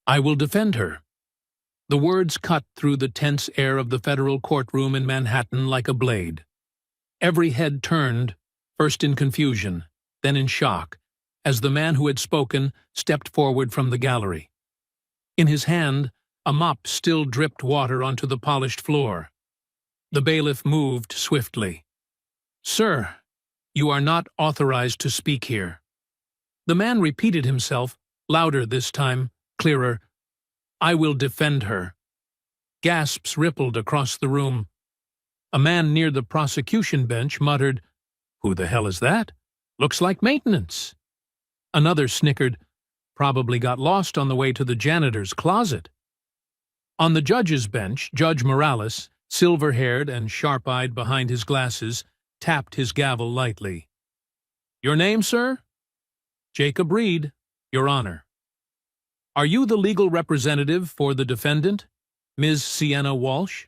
I will defend her. The words cut through the tense air of the federal courtroom in Manhattan like a blade. Every head turned, first in confusion, then in shock, as the man who had spoken stepped forward from the gallery. In his hand, a mop still dripped water onto the polished floor. The bailiff moved swiftly. "Sir, you are not authorized to speak here." The man repeated himself, louder this time, clearer. "I will defend her." Gasps rippled across the room. A man near the prosecution bench muttered, "Who the hell is that? Looks like maintenance." Another snickered, "Probably got lost on the way to the janitor's closet." On the judge's bench, Judge Morales, silver-haired and sharp-eyed behind his glasses, tapped his gavel lightly. "Your name, sir?" "Jacob Reed, Your Honor." "Are you the legal representative for the defendant, Ms. Sienna Walsh?"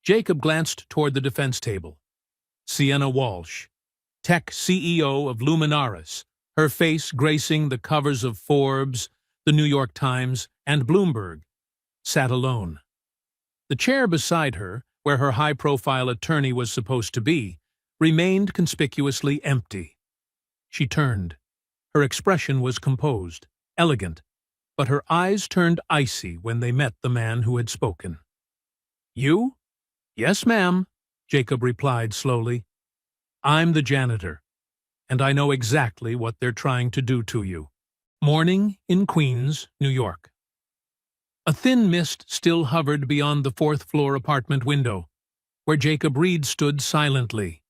Jacob glanced toward the defense table. Sienna Walsh, tech CEO of Luminaris, her face gracing the covers of Forbes, the New York Times, and Bloomberg, sat alone. The chair beside her, where her high-profile attorney was supposed to be, remained conspicuously empty. She turned. Her expression was composed, elegant, but her eyes turned icy when they met the man who had spoken. "You?" "Yes, ma'am," Jacob replied slowly. "I'm the janitor, and I know exactly what they're trying to do to you." Morning in Queens, New York. A thin mist still hovered beyond the fourth-floor apartment window, where Jacob Reed stood silently,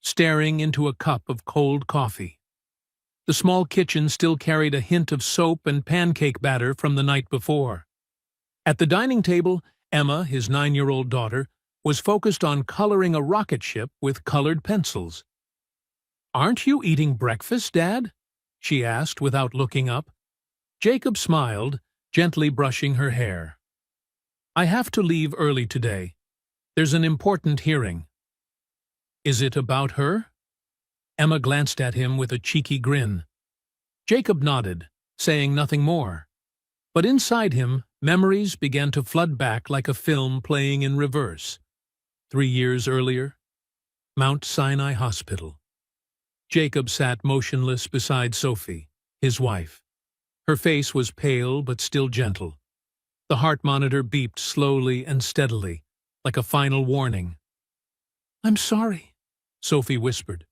staring into a cup of cold coffee. The small kitchen still carried a hint of soap and pancake batter from the night before. At the dining table, Emma, his 9-year-old daughter, was focused on coloring a rocket ship with colored pencils. "Aren't you eating breakfast, Dad?" she asked without looking up. Jacob smiled, gently brushing her hair. "I have to leave early today. There's an important hearing." "Is it about her?" Emma glanced at him with a cheeky grin. Jacob nodded, saying nothing more. But inside him, memories began to flood back like a film playing in reverse. 3 years earlier, Mount Sinai Hospital. Jacob sat motionless beside Sophie, his wife. Her face was pale but still gentle. The heart monitor beeped slowly and steadily, like a final warning. "I'm sorry," Sophie whispered.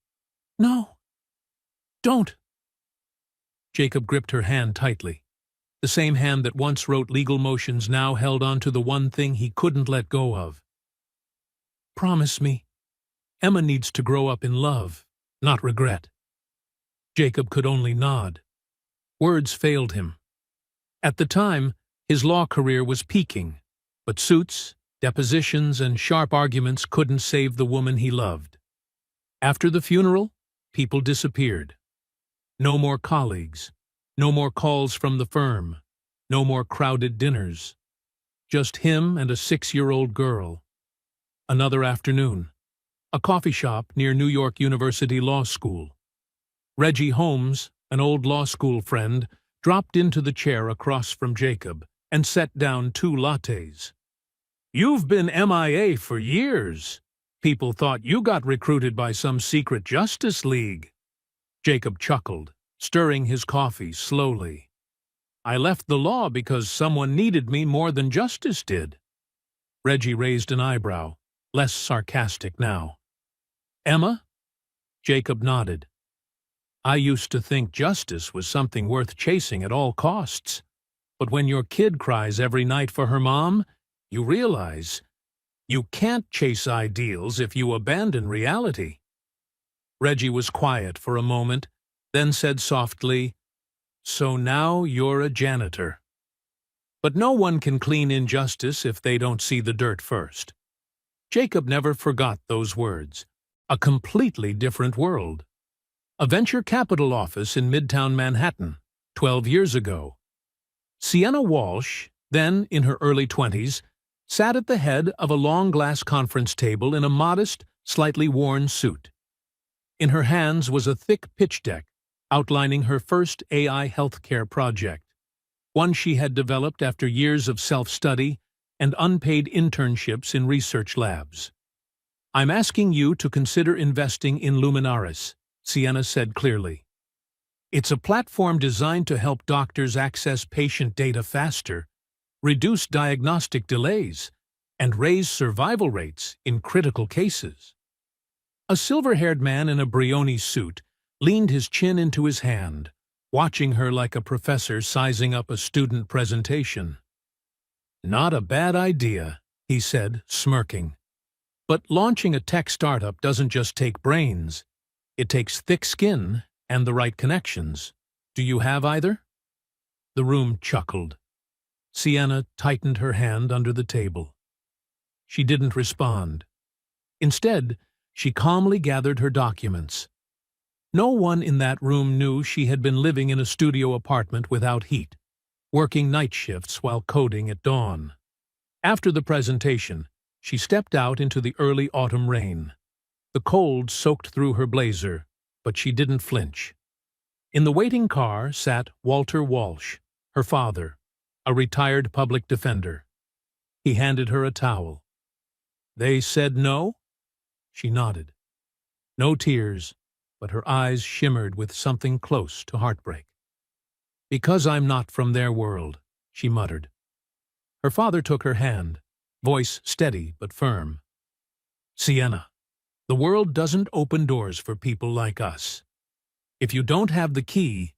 "No, don't." Jacob gripped her hand tightly. The same hand that once wrote legal motions now held on to the one thing he couldn't let go of. "Promise me. Emma needs to grow up in love, not regret." Jacob could only nod. Words failed him. At the time, his law career was peaking, but suits, depositions, and sharp arguments couldn't save the woman he loved. After the funeral, people disappeared. No more colleagues, no more calls from the firm, no more crowded dinners. Just him and a 6-year-old girl. Another afternoon. A coffee shop near New York University Law School. Reggie Holmes, an old law school friend, dropped into the chair across from Jacob and set down 2 lattes. "You've been MIA for years. People thought you got recruited by some secret Justice League." Jacob chuckled, stirring his coffee slowly. "I left the law because someone needed me more than justice did." Reggie raised an eyebrow, less sarcastic now. "Emma?" Jacob nodded. "I used to think justice was something worth chasing at all costs. But when your kid cries every night for her mom, you realize you can't chase ideals if you abandon reality." Reggie was quiet for a moment, then said softly, "So now you're a janitor." But no one can clean injustice if they don't see the dirt first. Jacob never forgot those words. A completely different world. A venture capital office in Midtown Manhattan, 12 years ago. Sienna Walsh, then in her early 20s, sat at the head of a long glass conference table in a modest, slightly worn suit. In her hands was a thick pitch deck outlining her first AI healthcare project. one she had developed after years of self-study and unpaid internships in research labs. "I'm asking you to consider investing in Luminaris," Sienna said clearly. "It's a platform designed to help doctors access patient data faster, reduce diagnostic delays, and raise survival rates in critical cases." A silver-haired man in a Brioni suit leaned his chin into his hand, watching her like a professor sizing up a student presentation. "Not a bad idea," he said, smirking. "But launching a tech startup doesn't just take brains. It takes thick skin and the right connections. Do you have either?" The room chuckled. Sienna tightened her hand under the table. She didn't respond. Instead, she calmly gathered her documents. No one in that room knew she had been living in a studio apartment without heat, working night shifts while coding at dawn. After the presentation, she stepped out into the early autumn rain. The cold soaked through her blazer, but she didn't flinch. In the waiting car sat Walter Walsh, her father, a retired public defender. He handed her a towel. "They said no?" She nodded. No tears, but her eyes shimmered with something close to heartbreak. "Because I'm not from their world," she muttered. Her father took her hand, voice steady but firm. "Sienna, the world doesn't open doors for people like us. If you don't have the key,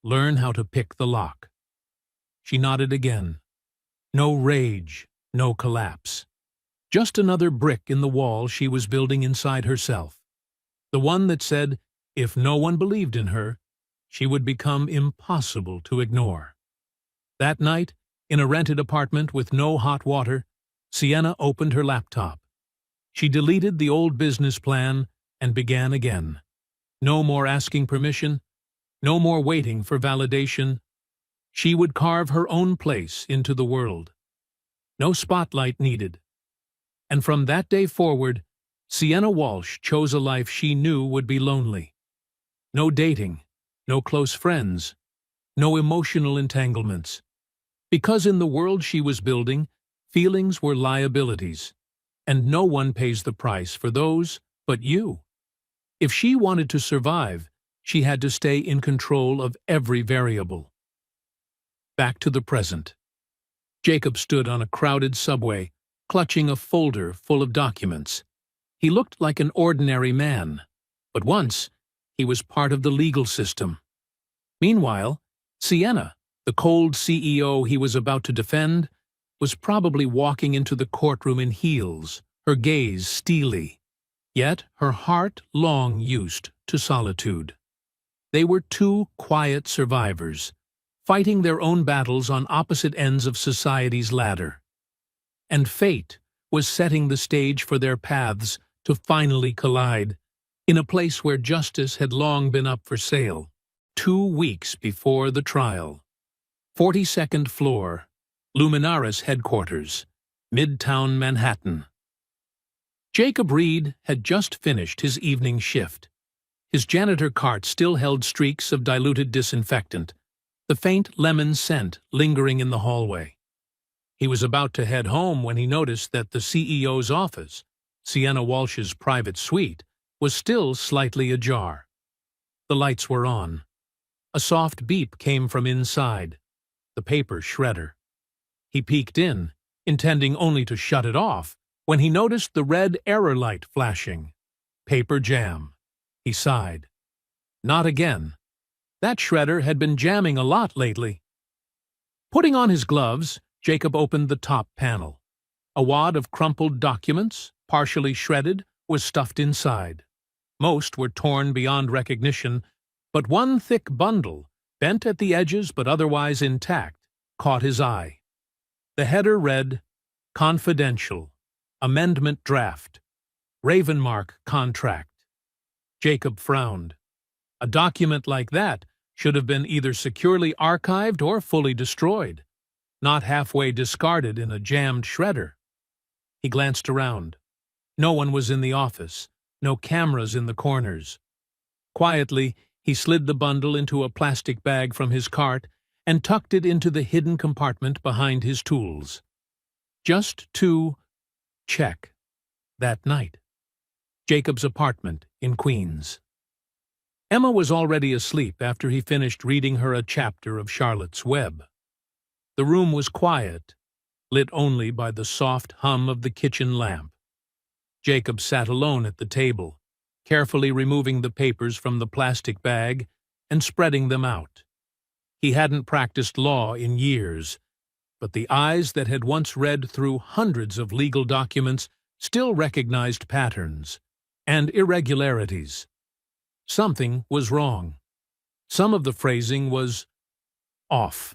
learn how to pick the lock." She nodded again. No rage, no collapse. Just another brick in the wall she was building inside herself. The one that said, if no one believed in her, she would become impossible to ignore. That night, in a rented apartment with no hot water, Sienna opened her laptop. She deleted the old business plan and began again. No more asking permission, no more waiting for validation. She would carve her own place into the world. No spotlight needed. And from that day forward, Sienna Walsh chose a life she knew would be lonely. No dating, no close friends, no emotional entanglements. Because in the world she was building, feelings were liabilities, and no one pays the price for those but you. If she wanted to survive, she had to stay in control of every variable. Back to the present. Jacob stood on a crowded subway, clutching a folder full of documents. He looked like an ordinary man, but once he was part of the legal system. Meanwhile, Sienna, the cold CEO he was about to defend, was probably walking into the courtroom in heels, her gaze steely, yet her heart long used to solitude. They were two quiet survivors, fighting their own battles on opposite ends of society's ladder. And fate was setting the stage for their paths to finally collide, in a place where justice had long been up for sale. 2 weeks before the trial. 42nd floor, Luminaris headquarters, Midtown Manhattan. Jacob Reed had just finished his evening shift. His janitor cart still held streaks of diluted disinfectant, the faint lemon scent lingering in the hallway. He was about to head home when he noticed that the CEO's office, Sienna Walsh's private suite, was still slightly ajar. The lights were on. A soft beep came from inside, the paper shredder. He peeked in, intending only to shut it off, when he noticed the red error light flashing. Paper jam. He sighed. Not again. That shredder had been jamming a lot lately. Putting on his gloves, Jacob opened the top panel. A wad of crumpled documents, partially shredded, was stuffed inside. Most were torn beyond recognition, but one thick bundle, bent at the edges but otherwise intact, caught his eye. The header read, Confidential, Amendment Draft, Ravenmark Contract. Jacob frowned. A document like that should have been either securely archived or fully destroyed, not halfway discarded in a jammed shredder. He glanced around. No one was in the office, no cameras in the corners. Quietly, he slid the bundle into a plastic bag from his cart and tucked it into the hidden compartment behind his tools. Just to check that night. Jacob's apartment in Queens. Emma was already asleep after he finished reading her a chapter of Charlotte's Web. The room was quiet, lit only by the soft hum of the kitchen lamp. Jacob sat alone at the table, carefully removing the papers from the plastic bag and spreading them out. He hadn't practiced law in years, but the eyes that had once read through hundreds of legal documents still recognized patterns and irregularities. Something was wrong. Some of the phrasing was off.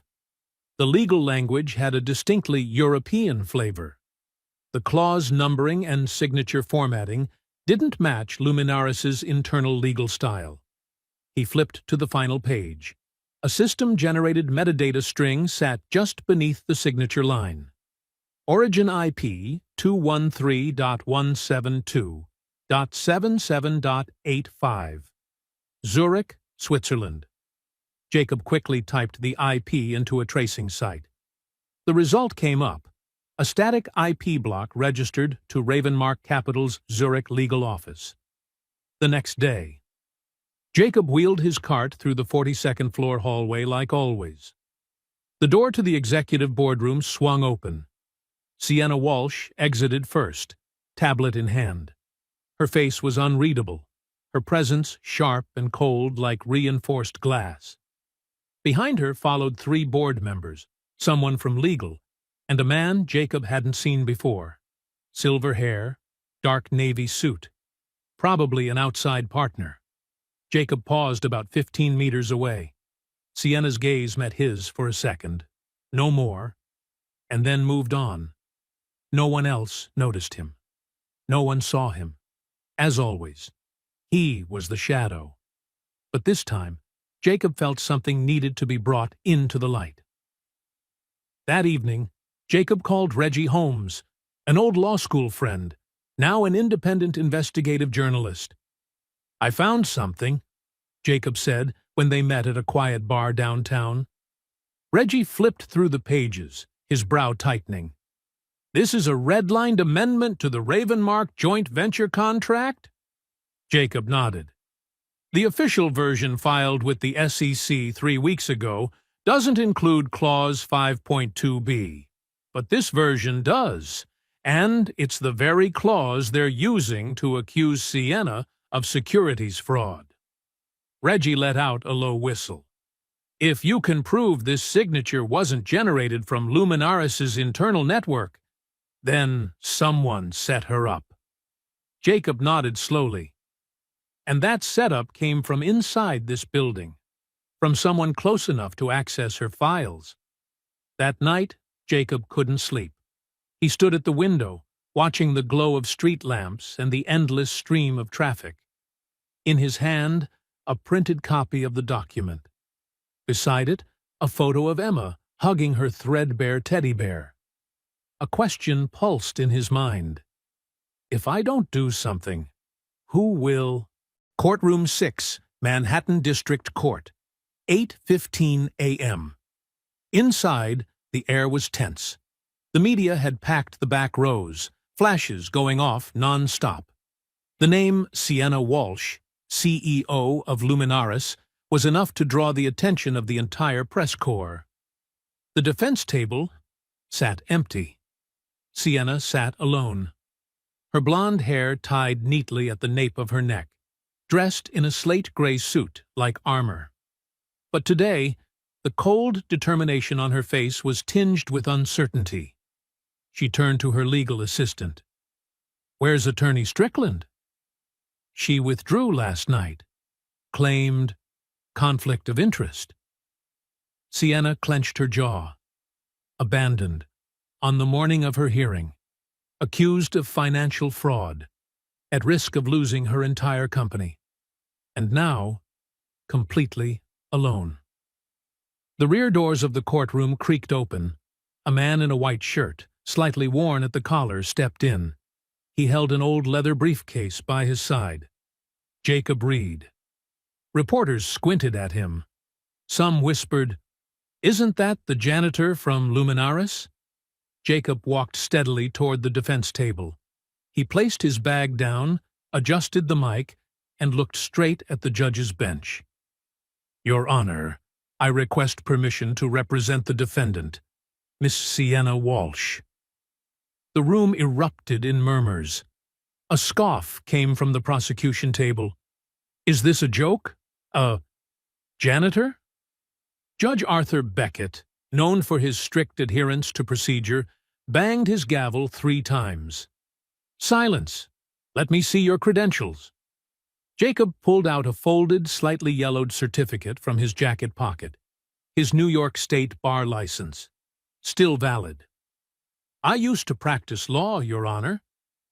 The legal language had a distinctly European flavor. The clause numbering and signature formatting didn't match Luminaris's internal legal style. He flipped to the final page. A system-generated metadata string sat just beneath the signature line. Origin IP 213.172.77.85. Zurich, Switzerland. Jacob quickly typed the IP into a tracing site. The result came up, a static IP block registered to Ravenmark Capital's Zurich legal office. The next day, Jacob wheeled his cart through the 42nd floor hallway like always. The door to the executive boardroom swung open. Sienna Walsh exited first, tablet in hand. Her face was unreadable, her presence sharp and cold like reinforced glass. Behind her followed 3 board members, someone from legal, and a man Jacob hadn't seen before. Silver hair, dark navy suit, probably an outside partner. Jacob paused about 15 meters away. Sienna's gaze met his for a second, no more, and then moved on. No one else noticed him. No one saw him. As always, he was the shadow. But this time, Jacob felt something needed to be brought into the light. That evening, Jacob called Reggie Holmes, an old law school friend, now an independent investigative journalist. "I found something," Jacob said when they met at a quiet bar downtown. Reggie flipped through the pages, his brow tightening. "This is a redlined amendment to the Ravenmark joint venture contract?" Jacob nodded. "The official version filed with the SEC 3 weeks ago doesn't include Clause 5.2b, but this version does, and it's the very clause they're using to accuse Sienna of securities fraud." Reggie let out a low whistle. "If you can prove this signature wasn't generated from Luminaris's internal network, then someone set her up." Jacob nodded slowly. "And that setup came from inside this building, from someone close enough to access her files." That night, Jacob couldn't sleep. He stood at the window, watching the glow of street lamps and the endless stream of traffic. In his hand, a printed copy of the document. Beside it, a photo of Emma hugging her threadbare teddy bear. A question pulsed in his mind. If I don't do something, who will? Courtroom 6, Manhattan District Court, 8:15 a.m. Inside, the air was tense. The media had packed the back rows, flashes going off non-stop. The name Sienna Walsh, CEO of Luminaris, was enough to draw the attention of the entire press corps. The defense table sat empty. Sienna sat alone. Her blonde hair tied neatly at the nape of her neck, dressed in a slate-gray suit like armor. But today, the cold determination on her face was tinged with uncertainty. She turned to her legal assistant. "Where's Attorney Strickland?" "She withdrew last night. Claimed conflict of interest." Sienna clenched her jaw. Abandoned, on the morning of her hearing, accused of financial fraud, at risk of losing her entire company, and now completely alone. The rear doors of the courtroom creaked open. A man in a white shirt, slightly worn at the collar, stepped in. He held an old leather briefcase by his side. Jacob Reed. Reporters squinted at him. Some whispered, Isn't that the janitor from Luminaris? Jacob walked steadily toward the defense table. He placed his bag down, adjusted the mic, and looked straight at the judge's bench. Your Honor, I request permission to represent the defendant, Miss Sienna Walsh. The room erupted in murmurs. A scoff came from the prosecution table. Is this a joke? A janitor? Judge Arthur Beckett, known for his strict adherence to procedure, banged his gavel 3 times. Silence! Let me see your credentials. Jacob pulled out a folded, slightly yellowed certificate from his jacket pocket. His New York State bar license. Still valid. I used to practice law, Your Honor,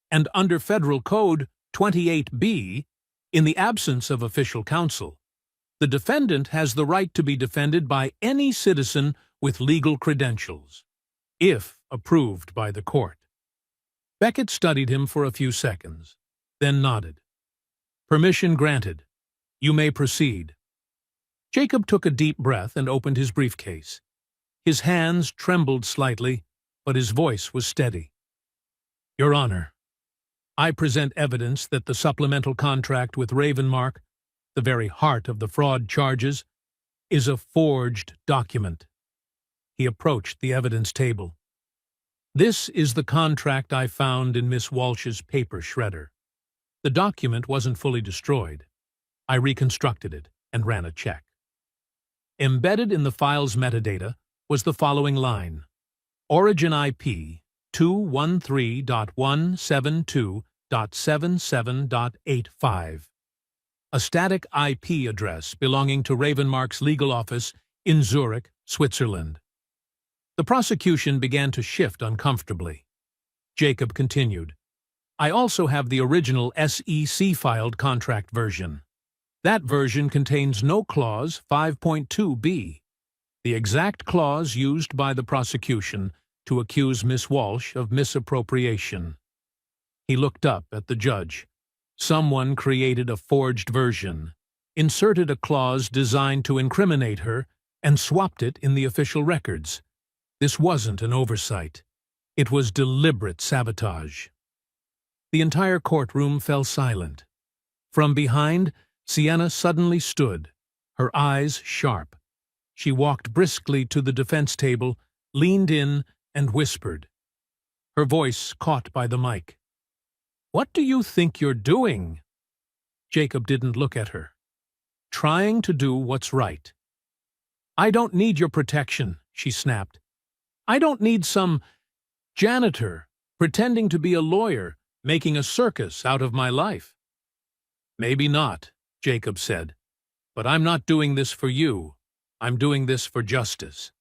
and under Federal Code 28B, in the absence of official counsel, the defendant has the right to be defended by any citizen with legal credentials, if approved by the court. Beckett studied him for a few seconds, then nodded. Permission granted. You may proceed. Jacob took a deep breath and opened his briefcase. His hands trembled slightly, but his voice was steady. Your Honor, I present evidence that the supplemental contract with Ravenmark, the very heart of the fraud charges, is a forged document. He approached the evidence table. This is the contract I found in Miss Walsh's paper shredder. The document wasn't fully destroyed. I reconstructed it and ran a check. Embedded in the file's metadata was the following line: Origin IP 213.172.77.85. A static IP address belonging to Ravenmark's legal office in Zurich, Switzerland. The prosecution began to shift uncomfortably. Jacob continued. I also have the original SEC-filed contract version. That version contains no clause 5.2b, the exact clause used by the prosecution to accuse Miss Walsh of misappropriation. He looked up at the judge. Someone created a forged version, inserted a clause designed to incriminate her, and swapped it in the official records. This wasn't an oversight. It was deliberate sabotage. The entire courtroom fell silent. From behind, Sienna suddenly stood, her eyes sharp. She walked briskly to the defense table, leaned in, and whispered. Her voice caught by the mic. What do you think you're doing? Jacob didn't look at her. Trying to do what's right. I don't need your protection, she snapped. I don't need some janitor pretending to be a lawyer, making a circus out of my life. Maybe not, Jacob said, but I'm not doing this for you. I'm doing this for justice.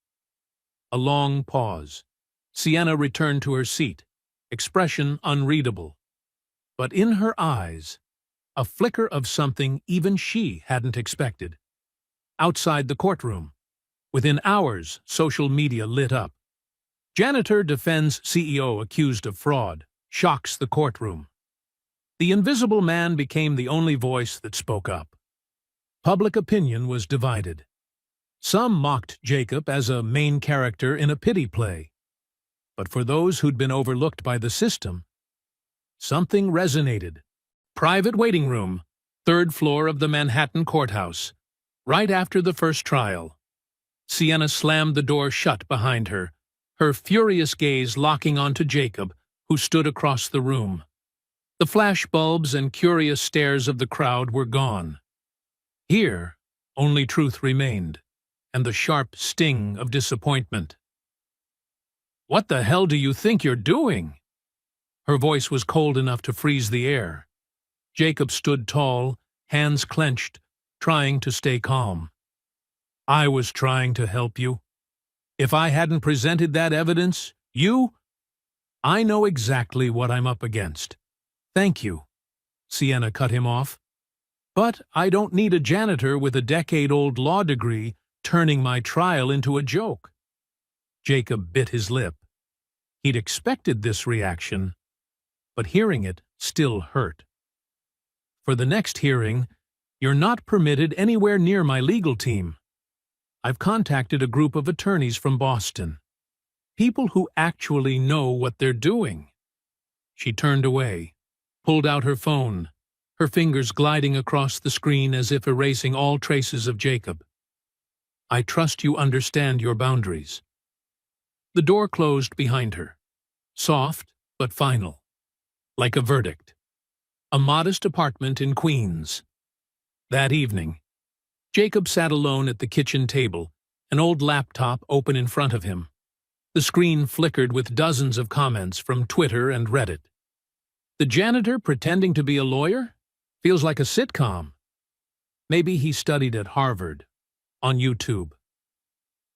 A long pause. Sienna returned to her seat, expression unreadable. But in her eyes, a flicker of something even she hadn't expected. Outside the courtroom, within hours, social media lit up. Janitor defends CEO accused of fraud, shocks the courtroom. The invisible man became the only voice that spoke up. Public opinion was divided. Some mocked Jacob as a main character in a pity play. But for those who'd been overlooked by the system, something resonated. Private waiting room, 3rd floor of the Manhattan courthouse, right after the first trial. Sienna slammed the door shut behind her, her furious gaze locking onto Jacob, who stood across the room. The flashbulbs and curious stares of the crowd were gone. Here, only truth remained, and the sharp sting of disappointment. What the hell do you think you're doing? Her voice was cold enough to freeze the air. Jacob stood tall, hands clenched, trying to stay calm. I was trying to help you. If I hadn't presented that evidence, I know exactly what I'm up against. Thank you. Sienna cut him off. But I don't need a janitor with a decade-old law degree turning my trial into a joke. Jacob bit his lip. He'd expected this reaction, but hearing it still hurt. For the next hearing, you're not permitted anywhere near my legal team. I've contacted a group of attorneys from Boston. People who actually know what they're doing." She turned away, pulled out her phone, her fingers gliding across the screen as if erasing all traces of Jacob. "I trust you understand your boundaries." The door closed behind her, soft but final, like a verdict. A modest apartment in Queens. That evening, Jacob sat alone at the kitchen table, an old laptop open in front of him. The screen flickered with dozens of comments from Twitter and Reddit. "The janitor pretending to be a lawyer? Feels like a sitcom." Maybe he studied at Harvard. On YouTube.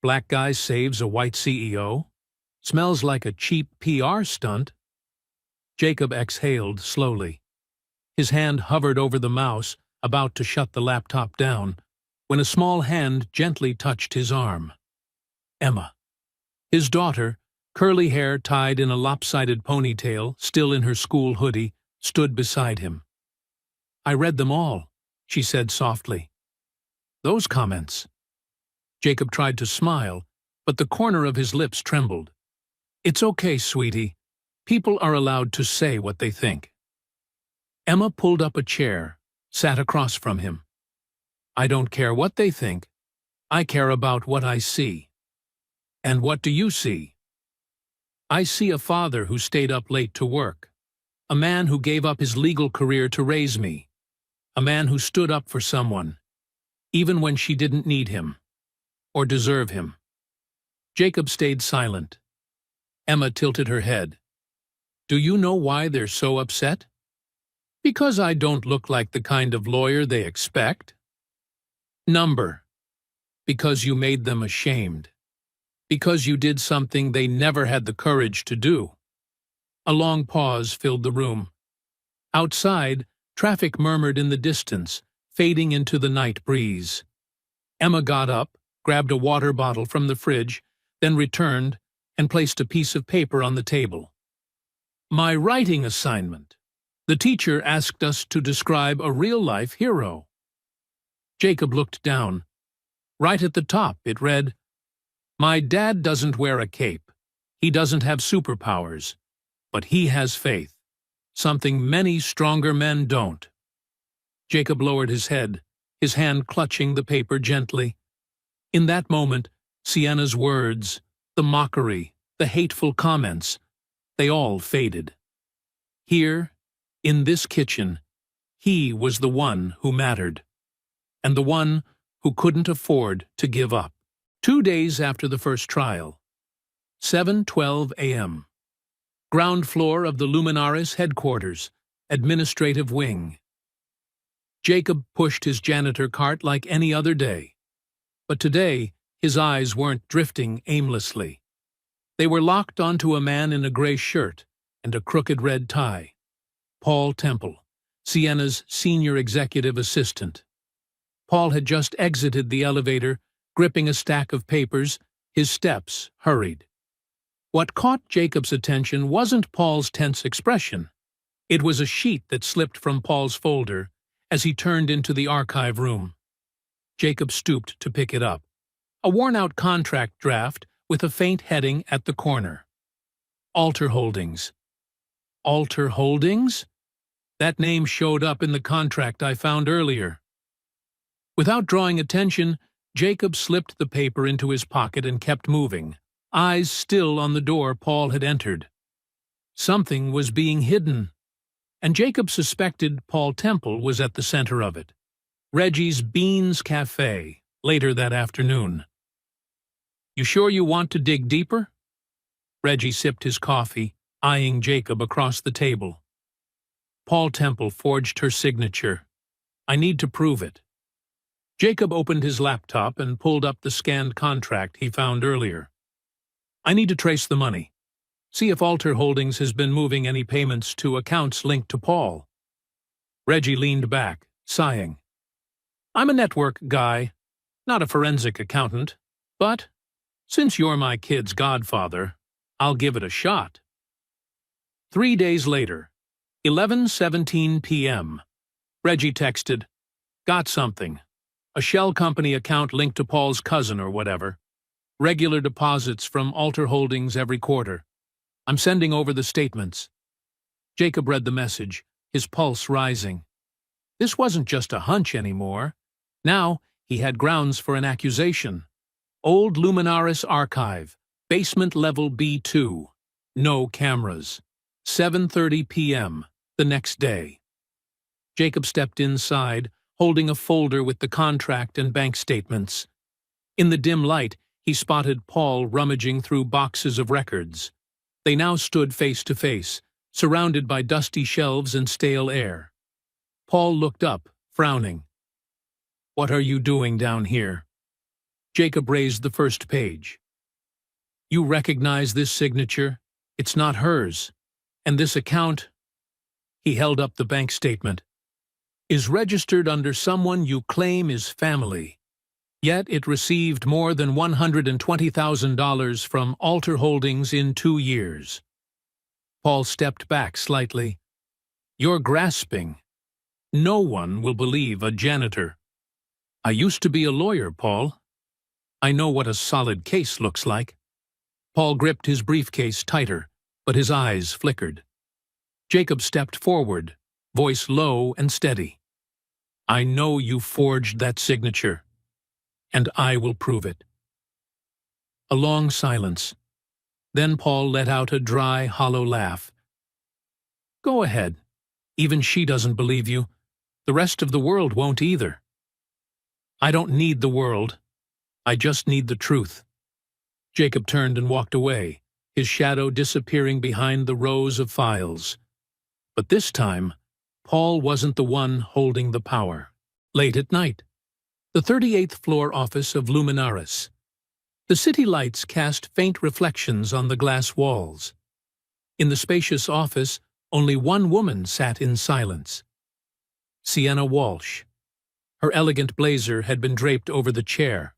"Black guy saves a white CEO? Smells like a cheap PR stunt." Jacob exhaled slowly. His hand hovered over the mouse, about to shut the laptop down, when a small hand gently touched his arm. Emma. His daughter, curly hair tied in a lopsided ponytail, still in her school hoodie, stood beside him. "I read them all," she said softly. "Those comments." Jacob tried to smile, but the corner of his lips trembled. "It's okay, sweetie. People are allowed to say what they think." Emma pulled up a chair, sat across from him. "I don't care what they think. I care about what I see." "And what do you see?" "I see a father who stayed up late to work. A man who gave up his legal career to raise me. A man who stood up for someone, even when she didn't need him, or deserve him." Jacob stayed silent. Emma tilted her head. "Do you know why they're so upset?" "Because I don't look like the kind of lawyer they expect." "Number." "Because you made them ashamed. Because you did something they never had the courage to do." A long pause filled the room. Outside, traffic murmured in the distance, fading into the night breeze. Emma got up, grabbed a water bottle from the fridge, then returned and placed a piece of paper on the table. "My writing assignment. The teacher asked us to describe a real-life hero." Jacob looked down. Right at the top it read, "My dad doesn't wear a cape. He doesn't have superpowers. But he has faith. Something many stronger men don't." Jacob lowered his head, his hand clutching the paper gently. In that moment, Sienna's words, the mockery, the hateful comments, they all faded. Here, in this kitchen, he was the one who mattered, and the one who couldn't afford to give up. 2 days after the first trial. 7:12 a.m. Ground floor of the Luminaris headquarters, administrative wing. Jacob pushed his janitor cart like any other day. But today, his eyes weren't drifting aimlessly. They were locked onto a man in a gray shirt and a crooked red tie. Paul Temple, Sienna's senior executive assistant. Paul had just exited the elevator, gripping a stack of papers, his steps hurried. What caught Jacob's attention wasn't Paul's tense expression. It was a sheet that slipped from Paul's folder as he turned into the archive room. Jacob stooped to pick it up. A worn-out contract draft with a faint heading at the corner. Alter Holdings. Alter Holdings? That name showed up in the contract I found earlier. Without drawing attention, Jacob slipped the paper into his pocket and kept moving, eyes still on the door Paul had entered. Something was being hidden, and Jacob suspected Paul Temple was at the center of it. Reggie's Beans Cafe, later that afternoon. "You sure you want to dig deeper?" Reggie sipped his coffee, eyeing Jacob across the table. "Paul Temple forged her signature. I need to prove it." Jacob opened his laptop and pulled up the scanned contract he found earlier. "I need to trace the money. See if Alter Holdings has been moving any payments to accounts linked to Paul." Reggie leaned back, sighing. "I'm a network guy, not a forensic accountant, but since you're my kid's godfather, I'll give it a shot." 3 days later, 11:17 p.m., Reggie texted, "Got something. A A shell company account linked to Paul's cousin or whatever. Regular deposits from Alter Holdings every quarter. I'm sending over the statements. Jacob read the message, his pulse rising. This wasn't just a hunch anymore. Now he had grounds for an accusation. Old Luminaris archive, basement level B2. No cameras. 7:30 p.m. the next day. Jacob stepped inside, holding a folder with the contract and bank statements. In the dim light, he spotted Paul rummaging through boxes of records. They now stood face to face, surrounded by dusty shelves and stale air. Paul looked up, frowning. "What are you doing down here?" Jacob raised the first page. "You recognize this signature? It's not hers. And this account," he held up the bank statement, "is registered under someone you claim is family. Yet it received more than $120,000 from Alter Holdings in 2 years." Paul stepped back slightly. "You're grasping. No one will believe a janitor." "I used to be a lawyer, Paul. I know what a solid case looks like." Paul gripped his briefcase tighter, but his eyes flickered. Jacob stepped forward, voice low and steady. "I know you forged that signature, and I will prove it." A long silence. Then Paul let out a dry, hollow laugh. "Go ahead. Even she doesn't believe you. The rest of the world won't either." "I don't need the world. I just need the truth." Jacob turned and walked away, his shadow disappearing behind the rows of files. But this time, Paul wasn't the one holding the power. Late at night. The 38th floor office of Luminaris. The city lights cast faint reflections on the glass walls. In the spacious office, only one woman sat in silence. Sienna Walsh. Her elegant blazer had been draped over the chair.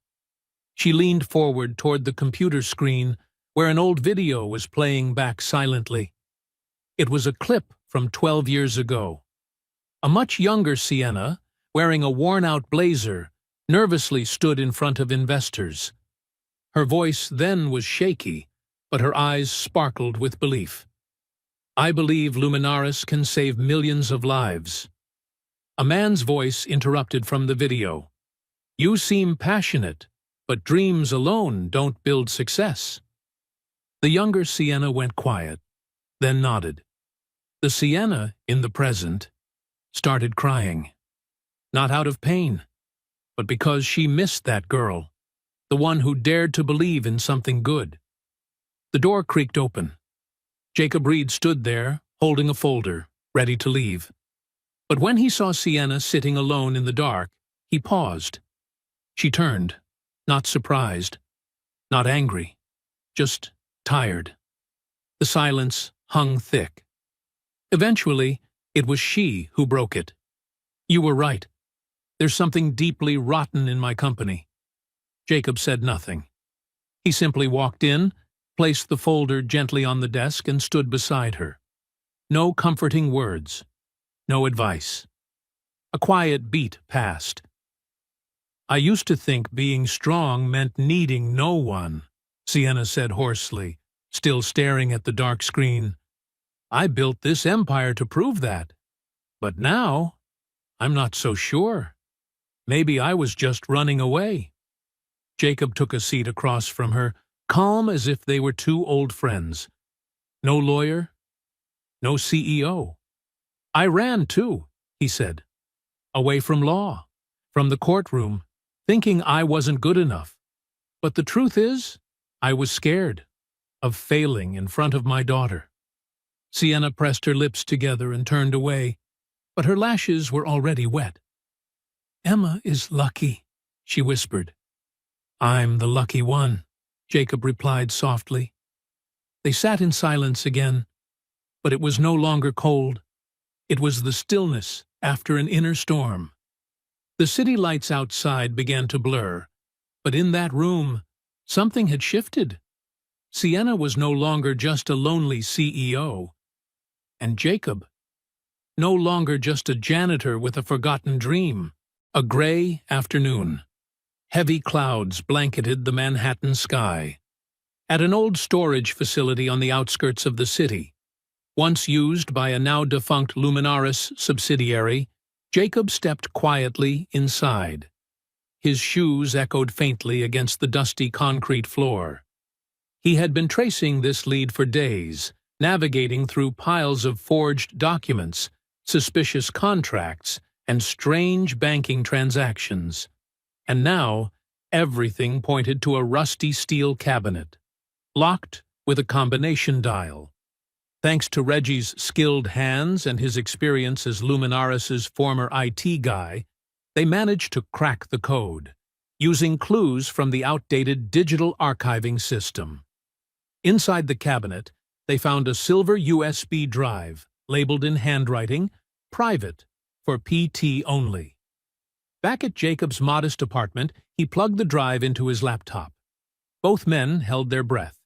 She leaned forward toward the computer screen where an old video was playing back silently. It was a clip from 12 years ago. A much younger Sienna, wearing a worn-out blazer, nervously stood in front of investors. Her voice then was shaky, but her eyes sparkled with belief. "I believe Luminaris can save millions of lives." A man's voice interrupted from the video. "You seem passionate, but dreams alone don't build success." The younger Sienna went quiet, then nodded. The Sienna, in the present, started crying. Not out of pain, but because she missed that girl, the one who dared to believe in something good. The door creaked open. Jacob Reed stood there, holding a folder, ready to leave. But when he saw Sienna sitting alone in the dark, he paused. She turned, not surprised, not angry, just tired. The silence hung thick. Eventually, it was she who broke it. "You were right. There's something deeply rotten in my company." Jacob said nothing. He simply walked in, placed the folder gently on the desk, and stood beside her. No comforting words. No advice. A quiet beat passed. "I used to think being strong meant needing no one," Sienna said hoarsely, still staring at the dark screen. "I built this empire to prove that. But now, I'm not so sure. Maybe I was just running away." Jacob took a seat across from her, calm as if they were two old friends. "No lawyer, no CEO. I ran too," he said. "Away from law, from the courtroom, thinking I wasn't good enough. But the truth is, I was scared of failing in front of my daughter." Sienna pressed her lips together and turned away, but her lashes were already wet. "Emma is lucky," she whispered. "I'm the lucky one," Jacob replied softly. They sat in silence again, but it was no longer cold. It was the stillness after an inner storm. The city lights outside began to blur, but in that room, something had shifted. Sienna was no longer just a lonely CEO, and Jacob, no longer just a janitor with a forgotten dream. A gray afternoon. Heavy clouds blanketed the Manhattan sky. At an old storage facility on the outskirts of the city, once used by a now-defunct Luminaris subsidiary, Jacob stepped quietly inside. His shoes echoed faintly against the dusty concrete floor. He had been tracing this lead for days, navigating through piles of forged documents, suspicious contracts, and strange banking transactions. And now, everything pointed to a rusty steel cabinet, locked with a combination dial. Thanks to Reggie's skilled hands and his experience as Luminaris's former IT guy, they managed to crack the code, using clues from the outdated digital archiving system. Inside the cabinet, they found a silver USB drive, labeled in handwriting, "Private, for PT only." Back at Jacob's modest apartment, he plugged the drive into his laptop. Both men held their breath.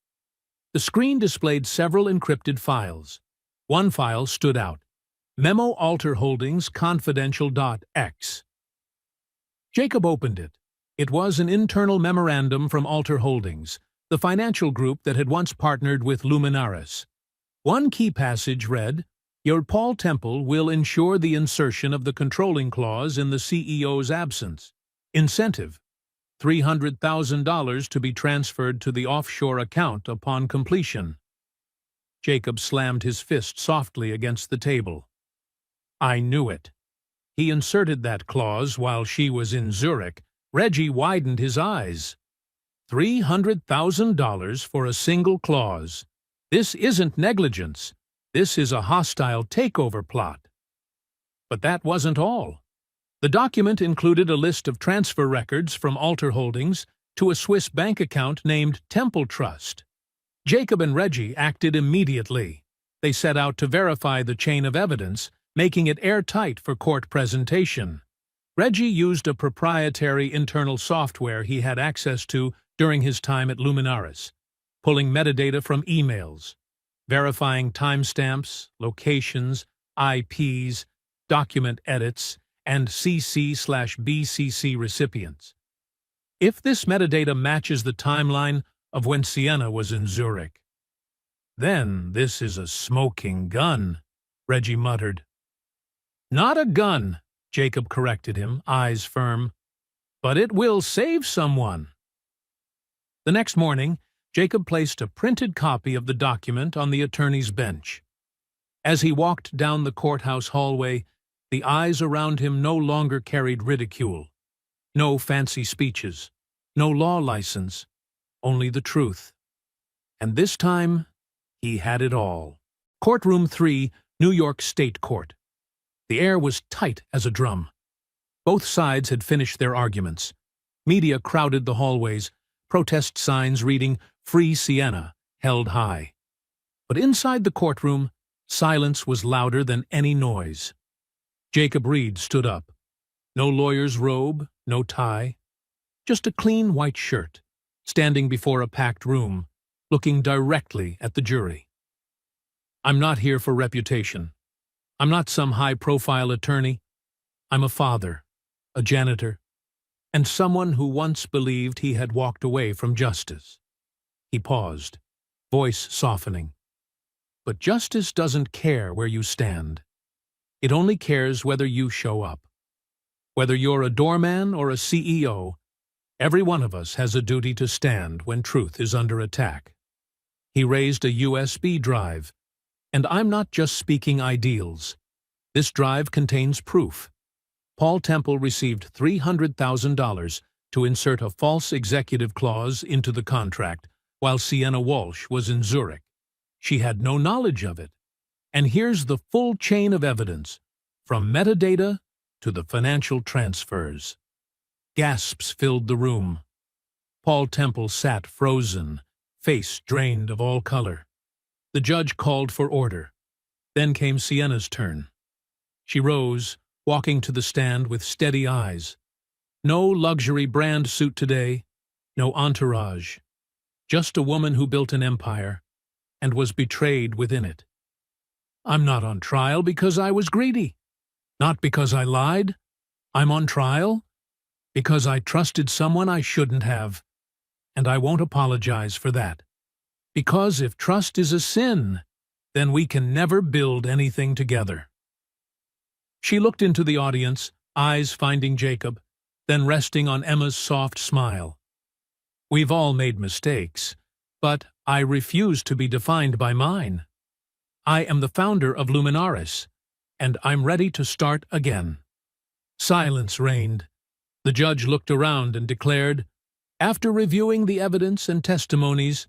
The screen displayed several encrypted files. One file stood out: Memo Alter Holdings Confidential.x. Jacob opened it. It was an internal memorandum from Alter Holdings, the financial group that had once partnered with Luminaris. One key passage read, "Your Paul Temple will ensure the insertion of the controlling clause in the CEO's absence. Incentive: $300,000 to be transferred to the offshore account upon completion." Jacob slammed his fist softly against the table. I knew it. He inserted that clause while she was in Zurich. Reggie widened his eyes. $300,000 for a single clause. This isn't negligence. This is a hostile takeover plot. But that wasn't all. The document included a list of transfer records from Alter Holdings to a Swiss bank account named Temple Trust. Jacob and Reggie acted immediately. They set out to verify the chain of evidence, making it airtight for court presentation. Reggie used a proprietary internal software he had access to during his time at Luminaris, pulling metadata from emails, verifying timestamps, locations, IPs, document edits, and CC/BCC recipients. If this metadata matches the timeline of when Sienna was in Zurich, then this is a smoking gun, Reggie muttered. Not a gun, Jacob corrected him, eyes firm. But it will save someone. The next morning, Jacob placed a printed copy of the document on the attorney's bench. As he walked down the courthouse hallway, the eyes around him no longer carried ridicule. No fancy speeches, no law license, only the truth. And this time, he had it all. Courtroom 3, New York State Court. The air was tight as a drum. Both sides had finished their arguments. Media crowded the hallways, protest signs reading "Free Sienna" held high. But inside the courtroom, silence was louder than any noise. Jacob Reed stood up. No lawyer's robe, no tie. Just a clean white shirt, standing before a packed room, looking directly at the jury. I'm not here for reputation. I'm not some high-profile attorney. I'm a father, a janitor, and someone who once believed he had walked away from justice. He paused, voice softening. But justice doesn't care where you stand. It only cares whether you show up. Whether you're a doorman or a CEO, every one of us has a duty to stand when truth is under attack. He raised a USB drive. And I'm not just speaking ideals. This drive contains proof. Paul Temple received $300,000 to insert a false executive clause into the contract while Sienna Walsh was in Zurich. She had no knowledge of it. And here's the full chain of evidence, from metadata to the financial transfers. Gasps filled the room. Paul Temple sat frozen, face drained of all color. The judge called for order. Then came Sienna's turn. She rose, walking to the stand with steady eyes. No luxury brand suit today, no entourage. Just a woman who built an empire and was betrayed within it. I'm not on trial because I was greedy. Not because I lied. I'm on trial because I trusted someone I shouldn't have, and I won't apologize for that. Because if trust is a sin, then we can never build anything together." She looked into the audience, eyes finding Jacob, then resting on Emma's soft smile. "We've all made mistakes, but I refuse to be defined by mine. I am the founder of Luminaris, and I'm ready to start again." Silence reigned. The judge looked around and declared, "After reviewing the evidence and testimonies,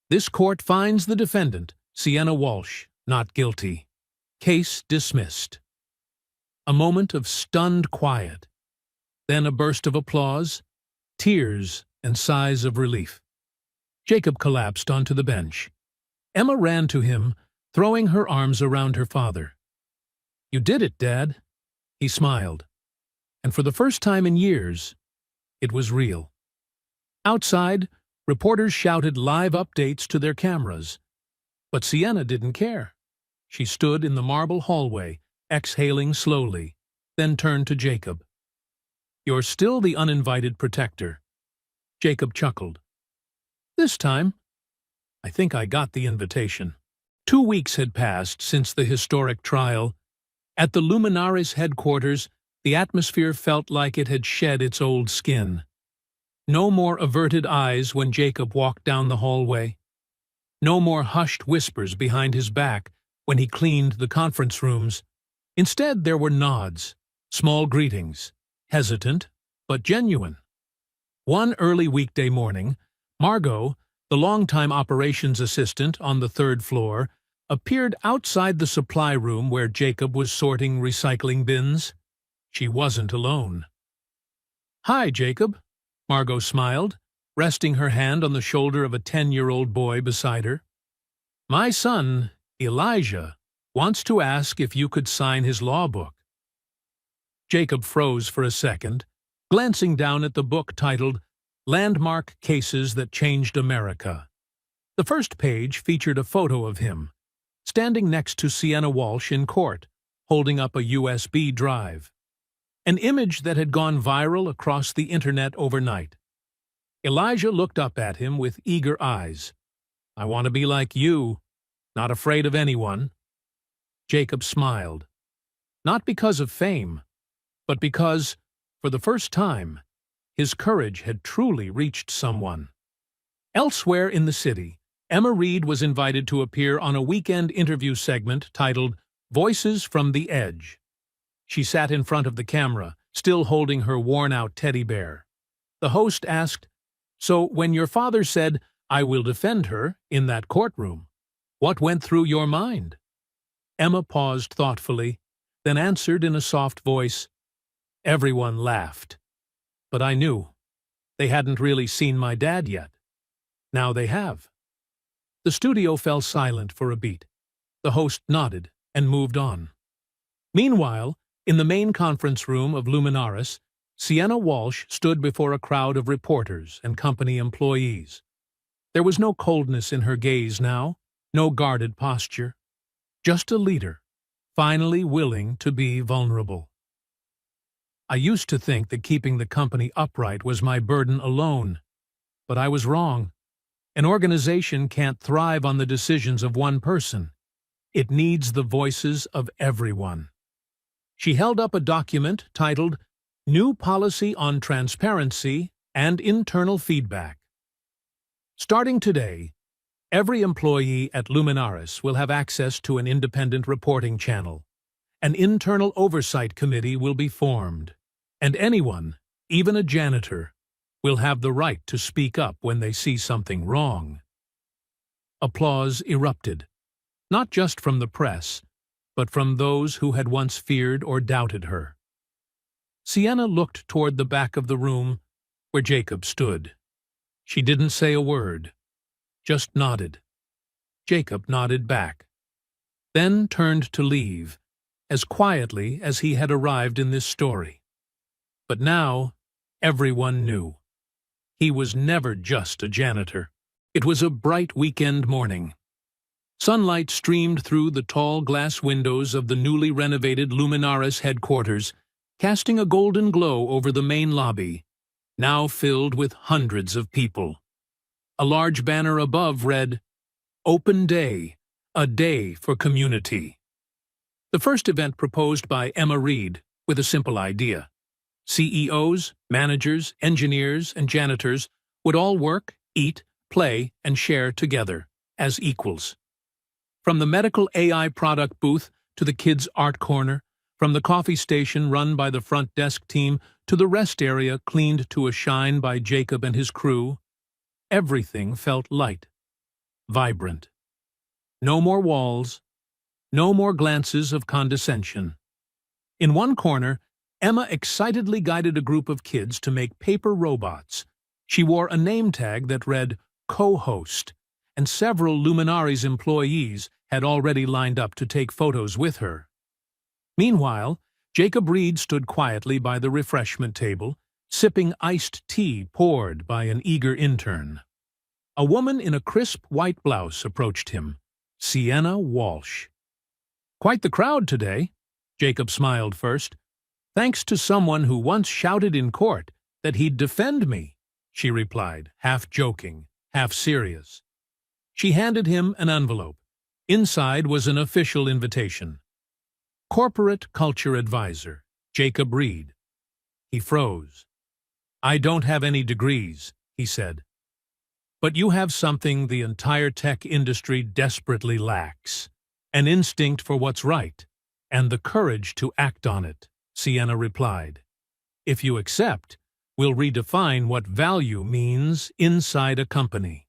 this court finds the defendant, Sienna Walsh, not guilty. Case dismissed." A moment of stunned quiet, then a burst of applause, tears, and sighs of relief. Jacob collapsed onto the bench. Emma ran to him, throwing her arms around her father. "You did it, Dad." He smiled. And for the first time in years, it was real. Outside, reporters shouted live updates to their cameras. But Sienna didn't care. She stood in the marble hallway, exhaling slowly, then turned to Jacob. "You're still the uninvited protector." Jacob chuckled. "This time, I think I got the invitation." 2 weeks had passed since the historic trial. At the Luminaris headquarters, the atmosphere felt like it had shed its old skin. No more averted eyes when Jacob walked down the hallway. No more hushed whispers behind his back when he cleaned the conference rooms. Instead, there were nods, small greetings, hesitant but genuine. One early weekday morning, Margot, the longtime operations assistant on the 3rd floor, appeared outside the supply room where Jacob was sorting recycling bins. She wasn't alone. "Hi, Jacob," Margot smiled, resting her hand on the shoulder of a 10-year-old boy beside her. "My son, Elijah, wants to ask if you could sign his law book." Jacob froze for a second, glancing down at the book titled Landmark Cases That Changed America. The first page featured a photo of him, standing next to Sienna Walsh in court, holding up a USB drive. An image that had gone viral across the internet overnight. Elijah looked up at him with eager eyes. "I want to be like you, not afraid of anyone." Jacob smiled. Not because of fame, but because, for the first time, his courage had truly reached someone. Elsewhere in the city, Emma Reed was invited to appear on a weekend interview segment titled Voices from the Edge. She sat in front of the camera, still holding her worn-out teddy bear. The host asked, "So when your father said, 'I will defend her,' in that courtroom, what went through your mind?" Emma paused thoughtfully, then answered in a soft voice, "Everyone laughed. But I knew. They hadn't really seen my dad yet. Now they have." The studio fell silent for a beat. The host nodded and moved on. Meanwhile, in the main conference room of Luminaris, Sienna Walsh stood before a crowd of reporters and company employees. There was no coldness in her gaze now, no guarded posture. Just a leader, finally willing to be vulnerable. "I used to think that keeping the company upright was my burden alone, but I was wrong. An organization can't thrive on the decisions of one person. It needs the voices of everyone." She held up a document titled New Policy on Transparency and Internal Feedback. Starting today, every employee at Luminaris will have access to an independent reporting channel. An internal oversight committee will be formed, and anyone, even a janitor, will have the right to speak up when they see something wrong. Applause erupted, not just from the press, but from those who had once feared or doubted her. Sienna looked toward the back of the room where Jacob stood. She didn't say a word, just nodded. Jacob nodded back, then turned to leave, as quietly as he had arrived in this story. But now, everyone knew. He was never just a janitor. It was a bright weekend morning. Sunlight streamed through the tall glass windows of the newly renovated Luminaris headquarters, casting a golden glow over the main lobby, now filled with hundreds of people. A large banner above read, "Open Day, a day for community." The first event proposed by Emma Reed with a simple idea. CEOs, managers, engineers, and janitors would all work, eat, play, and share together as equals. From the medical AI product booth to the kids' art corner, from the coffee station run by the front desk team to the rest area cleaned to a shine by Jacob and his crew, everything felt light, vibrant. No more walls, no more glances of condescension. In one corner, Emma excitedly guided a group of kids to make paper robots. She wore a name tag that read co-host, and several Luminaries employees had already lined up to take photos with her. Meanwhile, Jacob Reed stood quietly by the refreshment table, sipping iced tea poured by an eager intern. A woman in a crisp white blouse approached him, Sienna Walsh. "Quite the crowd today," Jacob smiled first. "Thanks to someone who once shouted in court that he'd defend me," she replied, half joking, half serious. She handed him an envelope. Inside was an official invitation. Corporate Culture Advisor, Jacob Reed. He froze. "I don't have any degrees," he said. "But you have something the entire tech industry desperately lacks. An instinct for what's right, and the courage to act on it," Sienna replied. "If you accept, we'll redefine what value means inside a company."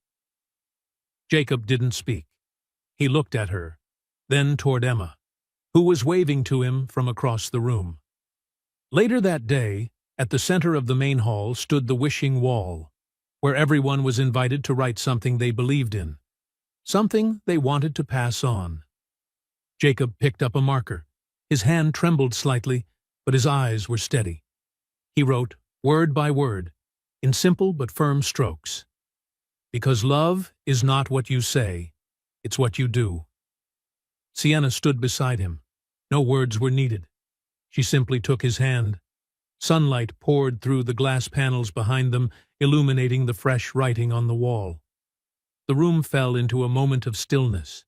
Jacob didn't speak. He looked at her, then toward Emma, who was waving to him from across the room. Later that day, at the center of the main hall stood the wishing wall, where everyone was invited to write something they believed in, something they wanted to pass on. Jacob picked up a marker. His hand trembled slightly, but his eyes were steady. He wrote, word by word, in simple but firm strokes. "Because love is not what you say, it's what you do." Sienna stood beside him. No words were needed. She simply took his hand. Sunlight poured through the glass panels behind them, illuminating the fresh writing on the wall. The room fell into a moment of stillness.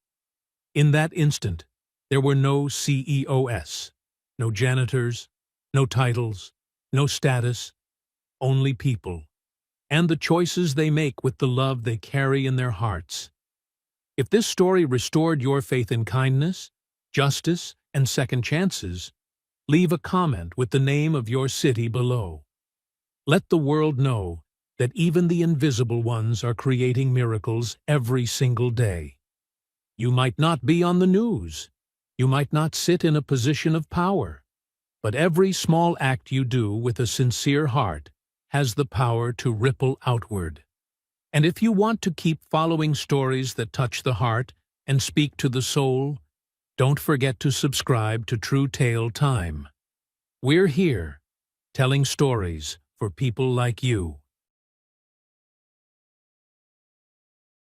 In that instant, there were no CEOs, no janitors, no titles, no status, only people, and the choices they make with the love they carry in their hearts. If this story restored your faith in kindness, justice, and second chances, leave a comment with the name of your city below. Let the world know that even the invisible ones are creating miracles every single day. You might not be on the news. You might not sit in a position of power. But every small act you do with a sincere heart has the power to ripple outward. And if you want to keep following stories that touch the heart and speak to the soul, don't forget to subscribe to True Tale Time. We're here, telling stories for people like you.